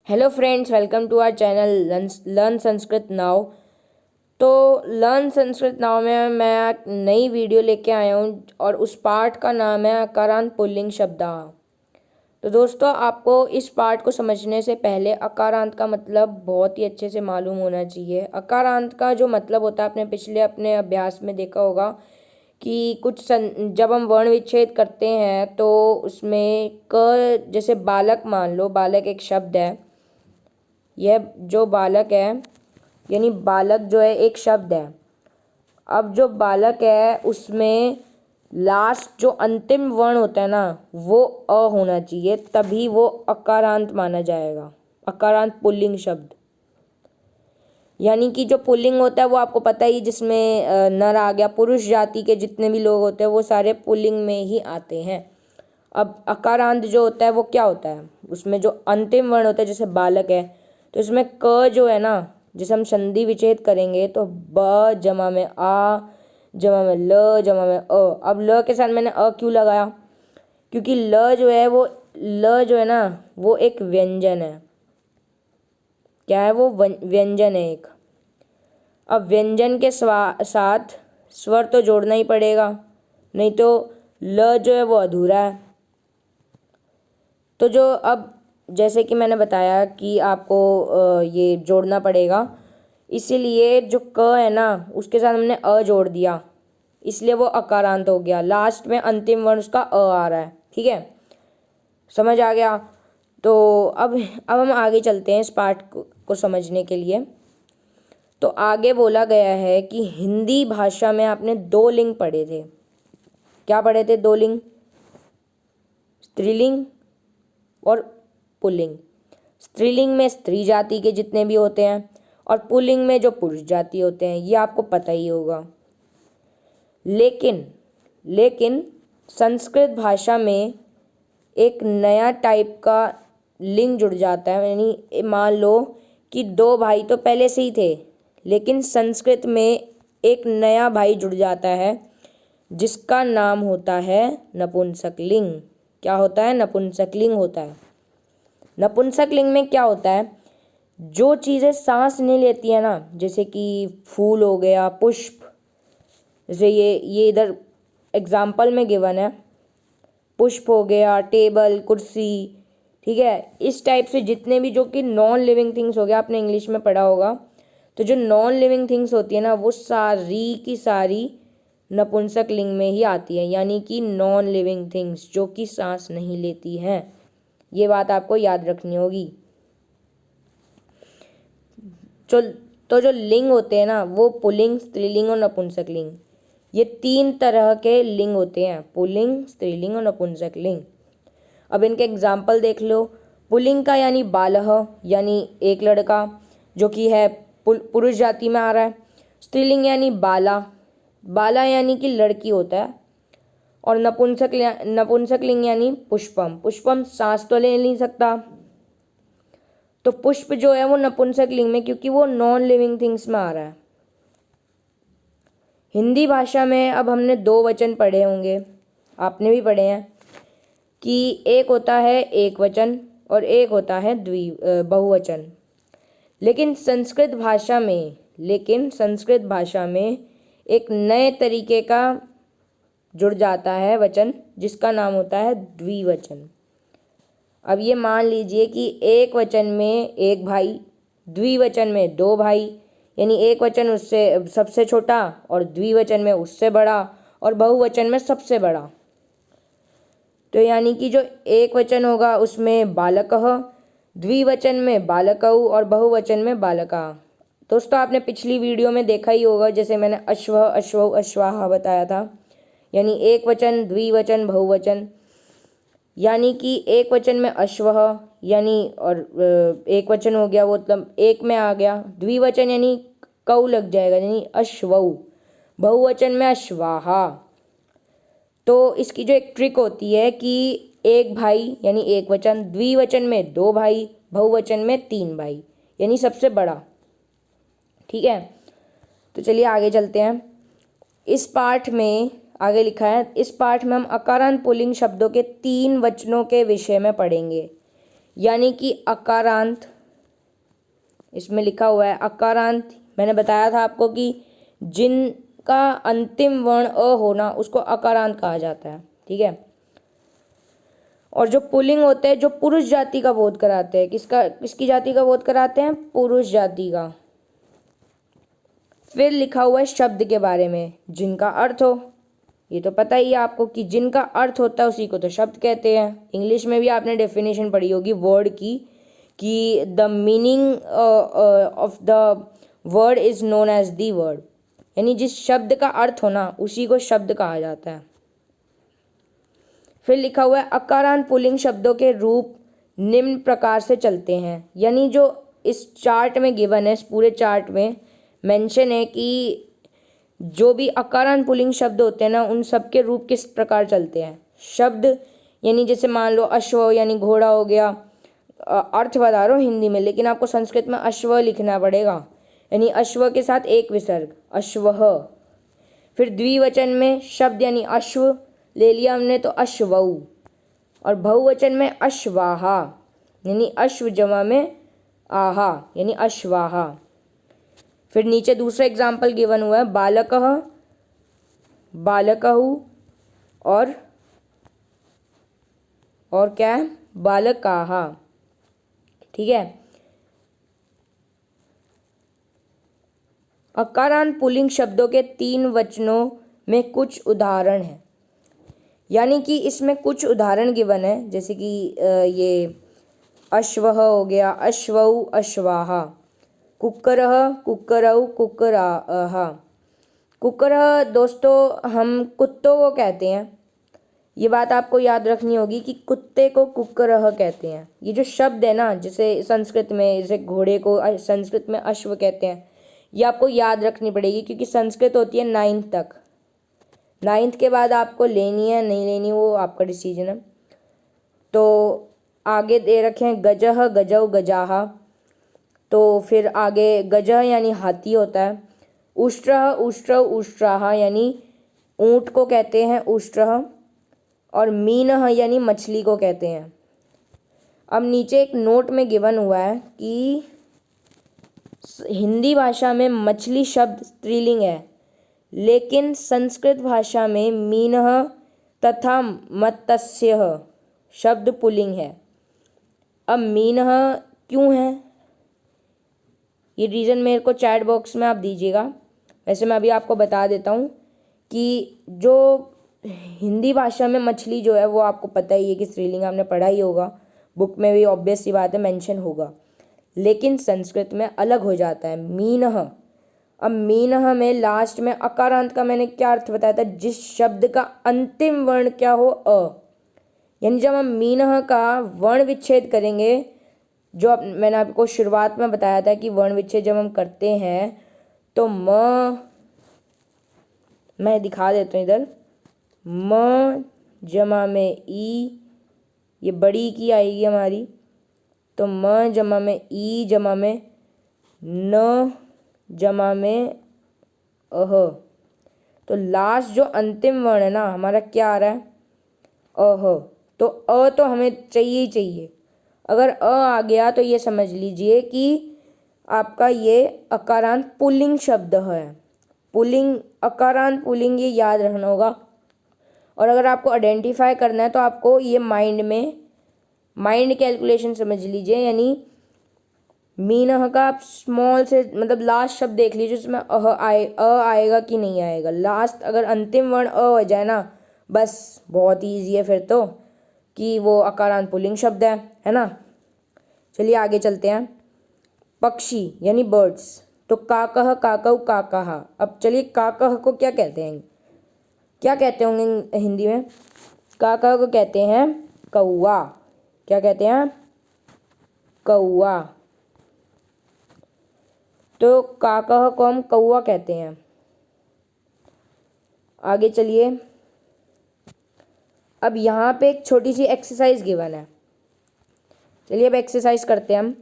Hello friends, welcome to our channel learn Sanskrit now. तो learn Sanskrit now में मैं एक नई वीडियो लेके आया हूँ और उस पार्ट का नाम है अकारांत पुल्लिंग शब्दा। तो दोस्तों, आपको इस पार्ट को समझने से पहले अकारांत का मतलब बहुत ही अच्छे से मालूम होना चाहिए। अकारांत का जो मतलब होता है, आपने पिछले अपने अभ्यास में देखा होगा कि जब हम वर्ण विच्छेद करते हैं तो उसमें क जैसे बालक, मान लो बालक एक शब्द है। यह जो बालक है यानी बालक जो है एक शब्द है। अब जो बालक है उसमें लास्ट जो अंतिम वर्ण होता है ना, वो अ होना चाहिए, तभी वो अकारांत माना जाएगा। अकारांत पुल्लिंग शब्द यानी कि जो पुल्लिंग होता है वो आपको पता ही, जिसमें नर आ गया। पुरुष जाति के जितने भी लोग होते हैं वो सारे पुल्लिंग में ही आते हैं। अब अकारांत जो होता है वो क्या होता है, उसमें जो अंतिम वर्ण होता है, जैसे बालक है तो इसमें क जो है ना, जैसे हम संधि विच्छेद करेंगे तो ब जमा में आ जमा में ल जमा में अ। अब ल के साथ मैंने अ क्यों लगाया, क्योंकि ल जो है ना वो एक व्यंजन है। क्या है वो? व्यंजन है एक। अब व्यंजन के साथ स्वर तो जोड़ना ही पड़ेगा, नहीं तो ल जो है वो अधूरा है। तो जो अब जैसे कि मैंने बताया कि आपको ये जोड़ना पड़ेगा, इसीलिए जो क है ना उसके साथ हमने अ जोड़ दिया, इसलिए वो अकारांत हो गया। लास्ट में अंतिम वर्ण उसका अ आ रहा है। ठीक है, समझ आ गया? तो अब हम आगे चलते हैं इस पार्ट को समझने के लिए। तो आगे बोला गया है कि हिंदी भाषा में आपने दो लिंग पढ़े थे। क्या पढ़े थे? दो लिंग, स्त्रीलिंग और पुल्लिंग। स्त्रीलिंग में स्त्री जाति के जितने भी होते हैं और पुल्लिंग में जो पुरुष जाति होते हैं, ये आपको पता ही होगा। लेकिन संस्कृत भाषा में एक नया टाइप का लिंग जुड़ जाता है। यानी मान लो कि दो भाई तो पहले से ही थे, लेकिन संस्कृत में एक नया भाई जुड़ जाता है जिसका नाम होता है नपुंसकलिंग। क्या होता है? नपुंसकलिंग होता है। नपुंसकलिंग में क्या होता है, जो चीज़ें सांस नहीं लेती है ना, जैसे कि फूल हो गया, पुष्प, जैसे ये इधर एग्जाम्पल में गिवन है, पुष्प हो गया, टेबल, कुर्सी। ठीक है, इस टाइप से जितने भी जो कि नॉन लिविंग थिंग्स हो गया, आपने इंग्लिश में पढ़ा होगा। तो जो नॉन लिविंग थिंग्स होती है ना, वो सारी की सारी नपुंसक लिंग में ही आती है। यानी कि नॉन लिविंग थिंग्स जो कि सांस नहीं लेती हैं, ये बात आपको याद रखनी होगी। तो जो लिंग होते हैं ना, वो पुल्लिंग, स्त्रीलिंग और नपुंसक लिंग, ये तीन तरह के लिंग होते हैं, पुल्लिंग, स्त्रीलिंग और नपुंसक लिंग। अब इनके एग्जाम्पल देख लो। पुल्लिंग का यानी बालह, यानी एक लड़का जो कि है पुरुष जाति में आ रहा है। स्त्रीलिंग यानी बाला, बाला यानी कि लड़की होता है। और नपुंसक लिंग यानी पुष्पम, पुष्पम सांस तो ले नहीं सकता। तो पुष्प जो है वो नपुंसक लिंग में, क्योंकि वो नॉन लिविंग थिंग्स में आ रहा है। हिंदी भाषा में अब हमने दो वचन पढ़े होंगे, आपने भी पढ़े हैं, कि एक होता है एक वचन और एक होता है बहुवचन। लेकिन संस्कृत भाषा में एक नए तरीके का जुड़ जाता है वचन, जिसका नाम होता है द्विवचन। अब ये मान लीजिए कि एक वचन में एक भाई, द्विवचन में दो भाई, यानी एक वचन उससे सबसे छोटा और द्विवचन में उससे बड़ा और बहुवचन में सबसे बड़ा। तो यानी कि जो एक वचन होगा उसमें बालकः, द्विवचन में बालकौ और बहुवचन में बालका। दोस्तों, आपने पिछली वीडियो में देखा ही होगा, जैसे मैंने अश्व, अश्वौ, अश्वाहा बताया था। यानी एक वचन, द्विवचन, बहुवचन। यानी कि एक वचन में अश्व यानी, और एक वचन हो गया वो मतलब एक में आ गया। द्विवचन यानी कौ लग जाएगा, यानी अश्वौ। बहुवचन में अश्वाहा। तो इसकी जो एक ट्रिक होती है कि एक भाई यानी एक वचन, द्विवचन में दो भाई, बहुवचन में तीन भाई, यानी सबसे बड़ा। ठीक है, तो चलिए आगे चलते हैं। इस पाठ में आगे लिखा है, इस पाठ में हम अकारांत पुल्लिंग शब्दों के तीन वचनों के विषय में पढ़ेंगे। यानी कि अकारांत इसमें लिखा हुआ है अकारांत। मैंने बताया था आपको कि जिनका अंतिम वर्ण अ होना उसको अकारांत कहा जाता है, ठीक है। और जो पुल्लिंग होते हैं जो पुरुष जाति का बोध कराते हैं, किसकी जाति का बोध कराते हैं? पुरुष जाति का। फिर लिखा हुआ है शब्द के बारे में, जिनका अर्थ हो। ये तो पता ही है आपको कि जिनका अर्थ होता है उसी को तो शब्द कहते हैं। इंग्लिश में भी आपने डेफिनेशन पढ़ी होगी वर्ड की, कि the meaning of the word is known as the word, यानी जिस शब्द का अर्थ होना उसी को शब्द कहा जाता है। फिर लिखा हुआ है अकारांत पुल्लिंग शब्दों के रूप निम्न प्रकार से चलते हैं, यानी जो इस चार्ट में गिवन है, इस पूरे चार्ट में मेंशन है कि जो भी अकारांत पुल्लिंग शब्द होते हैं ना उन सब के रूप किस प्रकार चलते हैं। शब्द यानी जैसे मान लो अश्व यानी घोड़ा हो गया, अर्थ बता रहा हूँ हिंदी में, लेकिन आपको संस्कृत में अश्व लिखना पड़ेगा, यानी अश्व के साथ एक विसर्ग अश्वः। फिर द्विवचन में शब्द यानी अश्व ले लिया हमने तो अश्वऊ, और बहुवचन में अश्वाहा यानी अश्व जमा में आहा यानी अश्वाहा। फिर नीचे दूसरा एग्जाम्पल गिवन हुआ है बालकः, बालकहु, और क्या है? बालकाहा, ठीक है। अकारांत पुल्लिंग शब्दों के 3 वचनों में कुछ उदाहरण हैं, यानी कि इसमें कुछ उदाहरण गिवन है, जैसे कि ये अश्वः हो गया, अश्वऊ, अश्वाहा, कुक्करः, कुक्करऊ, कुक्कराहा। कुक्करः दोस्तों हम कुत्तों को कहते हैं, ये बात आपको याद रखनी होगी कि कुत्ते को कुक्करः कहते हैं। ये जो शब्द है ना, जैसे संस्कृत में जैसे घोड़े को संस्कृत में अश्व कहते हैं, ये आपको याद रखनी पड़ेगी, क्योंकि संस्कृत होती है 9th तक। 9th के बाद आपको लेनी है नहीं लेनी वो आपका डिसीजन है। तो आगे दे रखे हैं गजः, गजौ, गजाहा, तो फिर आगे गजः यानी हाथी होता है। उष्ट्रः, उष्ट्रौ, उष्ट्राहा यानी ऊँट को कहते हैं उष्ट्रः, और मीनः यानी मछली को कहते हैं। अब नीचे एक नोट में गिवन हुआ है कि हिंदी भाषा में मछली शब्द स्त्रीलिंग है, लेकिन संस्कृत भाषा में मीनः तथा मत्स्यः शब्द पुल्लिंग है। अब मीनः क्यों है, ये रीज़न मेरे को चैट बॉक्स में आप दीजिएगा। वैसे मैं अभी आपको बता देता हूँ कि जो हिंदी भाषा में मछली जो है वो आपको पता ही है कि स्त्रीलिंग, आपने पढ़ा ही होगा, बुक में भी ऑब्वियस सी बात है मेंशन होगा, लेकिन संस्कृत में अलग हो जाता है मीनः। अब मीनः में लास्ट में अकारांत का मैंने क्या अर्थ बताया था, जिस शब्द का अंतिम वर्ण क्या हो अ, यानी जब हम मीनः का वर्ण विच्छेद करेंगे, जो मैंने आपको शुरुआत में बताया था कि वर्ण विच्छेद जब हम करते हैं तो मैं दिखा देता हूँ इधर, म जमा में ई, ये बड़ी की आएगी हमारी, तो म जमा में ई जमा में न जमा में अह, तो लास्ट जो अंतिम वर्ण है ना हमारा क्या आ रहा है अह, तो अ तो हमें चाहिए ही चाहिए। अगर अ आ गया तो ये समझ लीजिए कि आपका ये अकारांत पुल्लिंग शब्द है। पुल्लिंग, अकारांत पुल्लिंग, ये याद रखना होगा। और अगर आपको आइडेंटिफाई करना है तो आपको ये माइंड कैलकुलेशन समझ लीजिए, यानी मीनः का आप स्मॉल से मतलब लास्ट शब्द देख लीजिए उसमें अ आएगा कि नहीं आएगा। लास्ट अगर अंतिम वर्ण अ हो जाए ना, बस बहुत ईजी है फिर तो कि वो अकारांत पुल्लिंग शब्द है ना। चलिए आगे चलते हैं। पक्षी यानी बर्ड्स, तो काकः, काकौ, काकाहा। अब चलिए काकः को क्या कहते हैं, क्या कहते होंगे हिंदी में? काकः को कहते हैं कौवा। क्या कहते हैं? कौवा। तो काकः को हम कौवा कहते हैं। आगे चलिए, अब यहाँ पे एक छोटी सी एक्सरसाइज गिवन है। चलिए अब एक्सरसाइज करते हैं हम।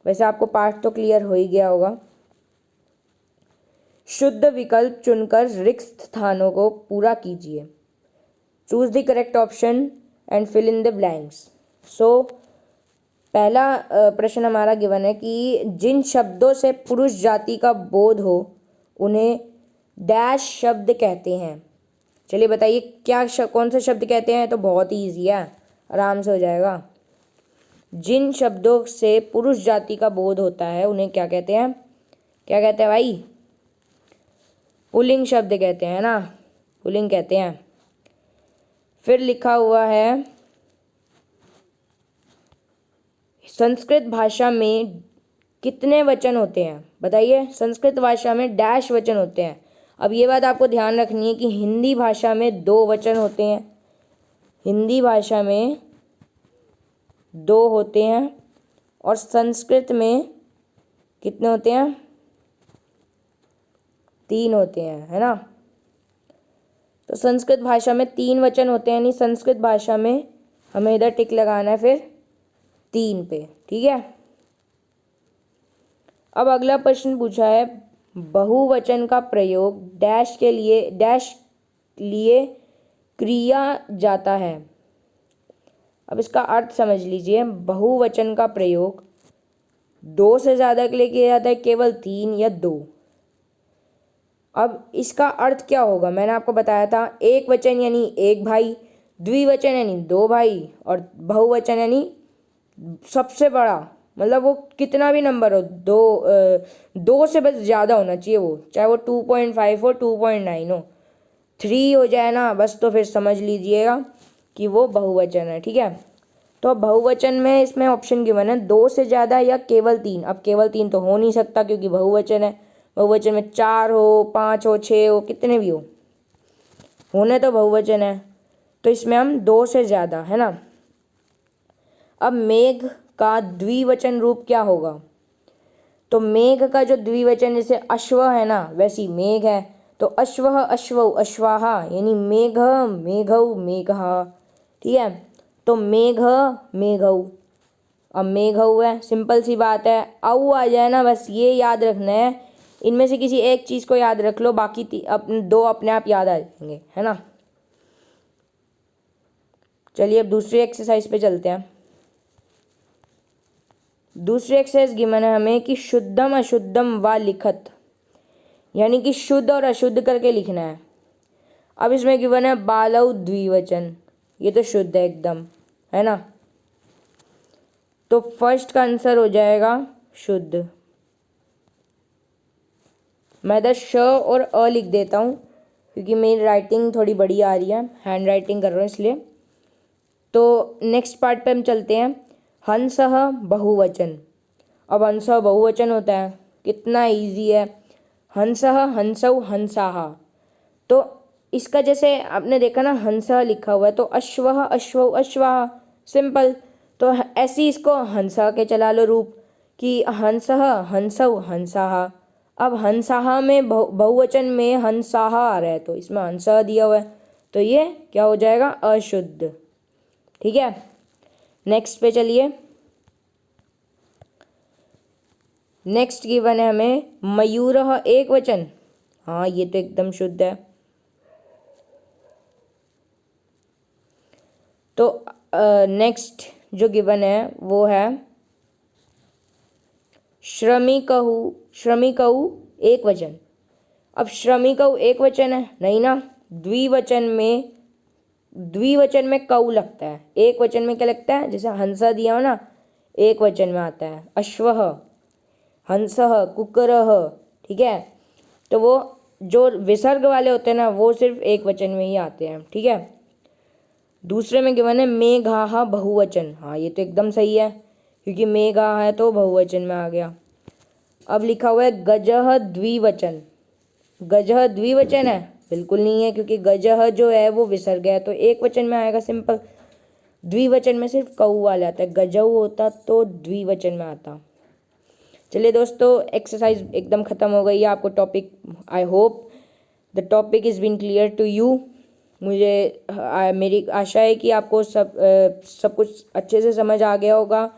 वैसे आपको पार्ट तो क्लियर हो ही गया होगा। शुद्ध विकल्प चुनकर रिक्त स्थानों को पूरा कीजिए। Choose the correct option and fill in the blanks. So पहला प्रश्न हमारा गिवन है कि जिन शब्दों से पुरुष जाति का बोध हो उन्हें डैश शब्द कहते हैं। चलिए बताइए क्या कौन से शब्द कहते हैं। तो बहुत ही ईजी है, आराम से हो जाएगा। जिन शब्दों से पुरुष जाति का बोध होता है उन्हें क्या कहते हैं, क्या कहते हैं भाई? पुल्लिंग शब्द कहते हैं ना, पुल्लिंग कहते हैं। फिर लिखा हुआ है संस्कृत भाषा में कितने वचन होते हैं, बताइए। संस्कृत भाषा में डैश वचन होते हैं। अब ये बात आपको ध्यान रखनी है कि हिंदी भाषा में 2 वचन होते हैं, हिंदी भाषा में 2 होते हैं, और संस्कृत में कितने होते हैं? 3 होते हैं, है ना। तो संस्कृत भाषा में 3 वचन होते हैं, यानी संस्कृत भाषा में हमें इधर टिक लगाना है फिर 3 पे, ठीक है। अब अगला प्रश्न पूछा है बहुवचन का प्रयोग डैश के लिए क्रिया जाता है। अब इसका अर्थ समझ लीजिए। बहुवचन का प्रयोग 2 से ज़्यादा के लिए किया जाता है, केवल 3 या 2। अब इसका अर्थ क्या होगा, मैंने आपको बताया था। एक वचन यानी एक भाई, द्विवचन यानी 2 भाई, और बहुवचन यानी सबसे बड़ा, मतलब वो कितना भी नंबर हो, 2 से बस ज़्यादा होना चाहिए वो, चाहे वो 2.5 हो, 2.9 हो, 3 हो जाए ना बस, तो फिर समझ लीजिएगा कि वो बहुवचन है, ठीक है। तो अब बहुवचन में इसमें ऑप्शन गिवन है 2 से ज़्यादा या केवल 3। अब केवल 3 तो हो नहीं सकता क्योंकि बहुवचन है। बहुवचन में 4 हो, 5 हो, 6 हो, कितने भी हो, होने तो बहुवचन है। तो इसमें हम 2 से ज़्यादा, है ना। अब मेघ का द्विवचन रूप क्या होगा? तो मेघ का जो द्विवचन जैसे अश्व है ना, वैसी मेघ है। तो अश्वः, अश्वौ, अश्वाहा, यानी मेघ, मेघौ, मेघा, ठीक है। तो मेघ, मेघौ। अब मेघौ है, सिंपल सी बात है। औ आ जाए ना, बस ये याद रखना है। इनमें से किसी एक चीज़ को याद रख लो, बाकी 2 अपने आप याद आ जाएंगे, है ना। चलिए अब दूसरी एक्सरसाइज पे चलते हैं। दूसरी एक्सरसाइज गिवन है हमें कि शुद्धम अशुद्धम व लिखत, यानी कि शुद्ध और अशुद्ध करके लिखना है। अब इसमें गिवन है बालौ द्विवचन, ये तो शुद्ध है एकदम, है ना। तो फर्स्ट का आंसर हो जाएगा शुद्ध। मैं इधर श और अ लिख देता हूँ क्योंकि मेरी राइटिंग थोड़ी बड़ी आ रही है, हैंड राइटिंग कर रहा हूँ इसलिए। तो नेक्स्ट पार्ट पे हम चलते हैं। हंसः बहुवचन। अब हंसः बहुवचन होता है, कितना इजी है। हंसः, हंसौ, हंसाः। तो इसका जैसे आपने देखा ना, हंसः लिखा हुआ है, तो अश्वः, अश्वौ, अश्वाः, सिंपल। तो ऐसे ही इसको हंसा के चला लो रूप कि हंसः, हंसौ, हंसाः। अब हंसाः में बहुवचन में हंसाः आ रहा है, तो इसमें हंसः दिया हुआ है, तो ये क्या हो जाएगा? अशुद्ध, ठीक है। नेक्स्ट पे चलिए। नेक्स्ट गिवन है हमें मयूरः एक वचन। हाँ, ये तो एकदम शुद्ध है। तो नेक्स्ट जो गिवन है वो है श्रमिकहु। श्रमिकहु एक वचन। अब श्रमिकहु एक वचन है नहीं ना, द्विवचन में कऊ लगता है। एक वचन में क्या लगता है? जैसे हंसा दिया हो ना, एक वचन में आता है। अश्वः, हंसः, कुक्कुरः, ठीक है। तो वो जो विसर्ग वाले होते हैं ना, वो सिर्फ एक वचन में ही आते हैं, ठीक है। दूसरे में गिवन है मेघाः बहुवचन। हाँ, ये तो एकदम सही है क्योंकि मेघा है तो बहुवचन में आ गया। अब लिखा हुआ है गजः द्विवचन। गजः द्विवचन है? बिल्कुल नहीं है क्योंकि गजः जो है वो विसर्ग है, तो एक वचन में आएगा सिंपल। द्विवचन में सिर्फ कऊ वाला आता है, गजऊ होता तो द्विवचन में आता। चलिए दोस्तों, एक्सरसाइज एकदम ख़त्म हो गई है। आपको topic, I hope the topic is been clear to you. मुझे मेरी आशा है कि आपको सब कुछ अच्छे से समझ आ गया होगा।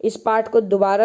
इस पार्ट को दोबारा